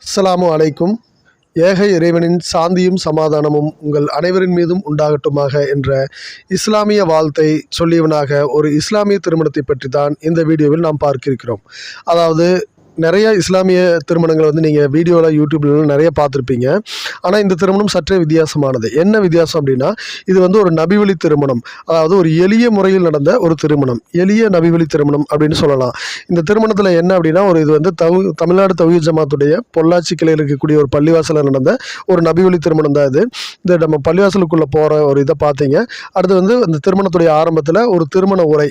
அஸ்ஸலாமு அலைக்கும். ஏக இறைவனின் சாந்தியும் சமாதானமும் உங்கள் அனைவரின் மீதும் உண்டாகட்டுமாக என்ற இஸ்லாமிய வாழ்த்தை சொல்லியவனாக ஒரு இஸ்லாமிய திருமணத்தை பற்றி தான் இந்த வீடியோவில் நாம் பார்க்க இருக்கிறோம். அதாவது நிறைய இஸ்லாமிய திருமணங்கள் நீங்கள் வீடியோவில் யூடியூப்லாம் நிறைய பார்த்துருப்பீங்க. ஆனால் இந்த திருமணம் சற்றே வித்தியாசமானது. என்ன வித்தியாசம் அப்படின்னா, இது ஒரு நபிவழி திருமணம். அதாவது ஒரு எளிய முறையில் நடந்த ஒரு திருமணம், எளிய நபிவழி திருமணம் அப்படின்னு சொல்லலாம். இந்த திருமணத்தில் என்ன அப்படின்னா, இது தமிழ்நாடு தௌஹீத் ஜமாத்துடைய பொள்ளாச்சி கிளையில் இருக்கக்கூடிய ஒரு பள்ளிவாசலில் நடந்த ஒரு நபிவழி திருமணம் தான் இது. இந்த நம்ம பள்ளிவாசலுக்குள்ளே போகிற ஒரு இதை பார்த்தீங்க. அடுத்து அந்த திருமணத்துடைய ஆரம்பத்தில் ஒரு திருமண உரை,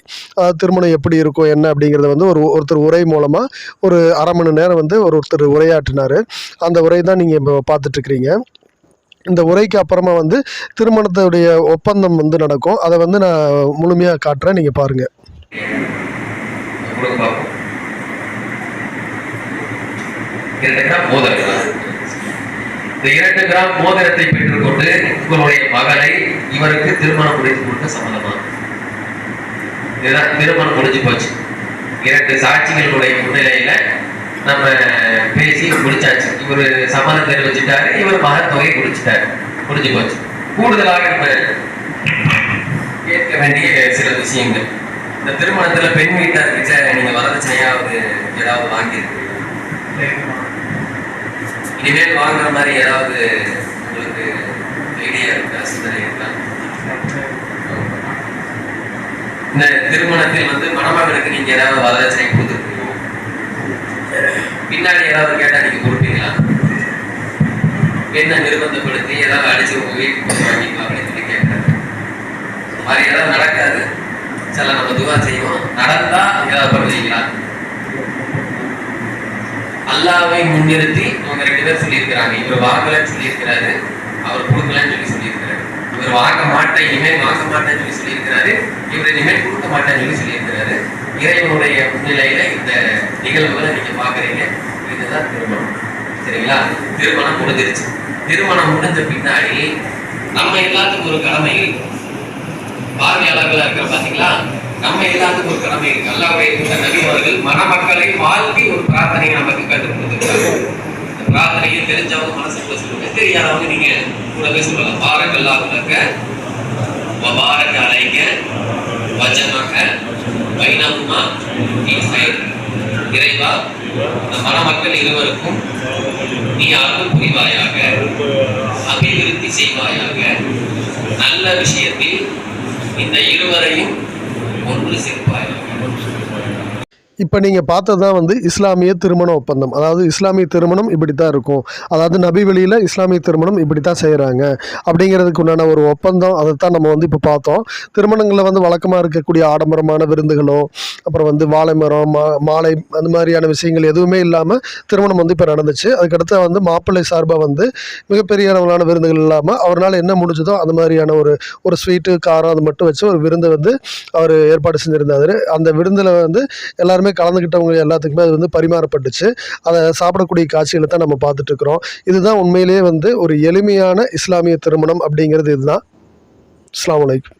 திருமணம் எப்படி இருக்கும் என்ன அப்படிங்கிறத ஒருத்தர் உரை மூலமாக ஒரு அரை மணி நேரம் ஒருத்தர் உரையாற்றினார். அந்த உரை தான் நீங்கள் இப்போ பார்த்துட்ருக்கிறீங்க. இந்த உரைக்கு அப்புறமா திருமணத்துடைய ஒப்பந்தம் நடக்கும். அதை நான் முழுமையாக காட்டுறேன், நீங்கள் பாருங்கள். இந்த 2 கிராம் மோதிரத்தை பெற்றுக்கொண்டு உங்களுடைய மகளை இவருக்கு திருமணம் முடித்து கொடுக்க சம்மதமா? இதுதான் திருமணம் முடிஞ்சு போச்சு. 2 சாட்சிகளுடைய முன்னிலையில நம்ம பேசி முடிச்சாச்சு. இவர் சம்மதம் தெரிவிச்சுட்டாரு, இவர் மகன் தொகை முடிச்சுட்டாரு, முடிஞ்சு போச்சு. கூடுதலாக நம்ம கேட்க வேண்டிய சில விஷயங்கள், இந்த திருமணத்துல பெண் வீட்டார் கிட்ட நீங்க வரதட்சணையாவது ஏதாவது வாங்கியிருக்கீங்க? இனிமேல் வாங்குற மாதிரி ஏதாவது உங்களுக்கு ஐடியா இருக்கா, சிந்தனை இருக்கா? இந்த திருமணத்தில் மணமகனுக்கு நீங்க ஏதாவது வரதட்சணை கொடுத்துருக்கீங்க? பின்னாடி ஏதாவது கேட்டா நீங்க கொடுப்பீங்களா? பெண்ணை நிர்பந்தப்படுத்தி ஏதாவது அடிச்சு உங்க வீட்டுக்கு வாங்கிக்கலாம் அப்படின்னு சொல்லி கேட்கறாங்க. இந்த மாதிரி ஏதாவது நடக்காது. சில நம்ம துவா செய்வோம், நடந்தா ஏதாவது பண்ணுவீங்களா? அல்லாஹ்வை முன்னிறுத்தி அவங்க 2 பேர் சொல்லியிருக்கிறாங்க. இவர் வாங்கலன்னு சொல்லியிருக்கிறாரு, அவர் கொடுக்கலன்னு சொல்லியிருக்கிறாரு. இவர் வாங்க மாட்டேன், இனிமேல் வாங்க மாட்டேன்னு சொல்லியிருக்கிறாரு, இவர் இனிமேல் கொடுக்க மாட்டேன்னு சொல்லியிருக்கிறாரு. இறைவனுடைய முன்னிலையில இந்த நிகழ்வுகளை நீங்க பாக்குறீங்க. இதுதான் திருமணம், சரிங்களா? திருமணம் முடிஞ்சிருச்சு. திருமணம் முடிஞ்ச பின்னாடி நம்ம எல்லாத்துக்கும் ஒரு கடமை இருக்கு. பார்வையாளர்களா இருக்கிற பாத்தீங்களா, நம்ம எல்லாத்துக்கும் ஒரு கடமை இருக்கு. அல்லாஹ்வுடைய நபி அவர்கள் மணமக்களை வாழ்த்தி ஒரு பிரார்த்தனையை நமக்கு கற்றுக் கொடுத்திருக்காங்க. இந்த பிரார்த்தனையை தெரிஞ்சவங்க மனசுக்குள்ள சொல்லுங்க, தெரியாதவங்க நீங்க கூட சொல்லலாம். பாரக்கல்லாஹு லக்க வ பாரக அலைக வஜமக பைனஹுமா ஃபீ கைர். இறைவா, இந்த மணமக்கள் இருவருக்கும் நீ அருள் புரிவாயாக, அபிவிருத்தி செய்வாயாக, நல்ல விஷயத்தில் இந்த இருவரையும் ஒன்று சேர்ப்பாயாக. இப்போ நீங்கள் பார்த்தது தான் இஸ்லாமிய திருமண ஒப்பந்தம். அதாவது இஸ்லாமிய திருமணம் இப்படி தான் இருக்கும். அதாவது நபி வழியில் இஸ்லாமிய திருமணம் இப்படி தான் செய்கிறாங்க அப்படிங்கிறதுக்கு உண்டான ஒரு ஒப்பந்தம். அதை தான் நம்ம இப்போ பார்த்தோம். திருமணங்களில் வழக்கமாக இருக்கக்கூடிய ஆடம்பரமான விருந்துகளோ, அப்புறம் வாழை மரம், மாலை, அந்த மாதிரியான விஷயங்கள் எதுவுமே இல்லாமல் திருமணம் இப்போ நடந்துச்சு. அதுக்கடுத்து மாப்பிள்ளை சார்பாக மிகப்பெரிய அளவிலான விருந்துகள் இல்லாமல் அவரால் என்ன முடிஞ்சதோ அந்த மாதிரியான ஒரு ஸ்வீட்டு, காரம் அது மட்டும் வச்சு ஒரு விருந்தை அவர் ஏற்பாடு செஞ்சுருந்தார். அந்த விருந்தில் எல்லாரும் கலந்துக்கிட்டவங்க எல்லாத்துக்குமே அது பரிமாறப்பட்டுச்சு. அதை சாப்பிடக்கூடிய காட்சிகளை தான் நம்ம பார்த்துட்டு இருக்கிறோம். இதுதான் உண்மையிலேயே ஒரு எளிமையான இஸ்லாமிய திருமணம் அப்படிங்கிறது இதுதான். அஸ்ஸலாமு அலைக்கும்.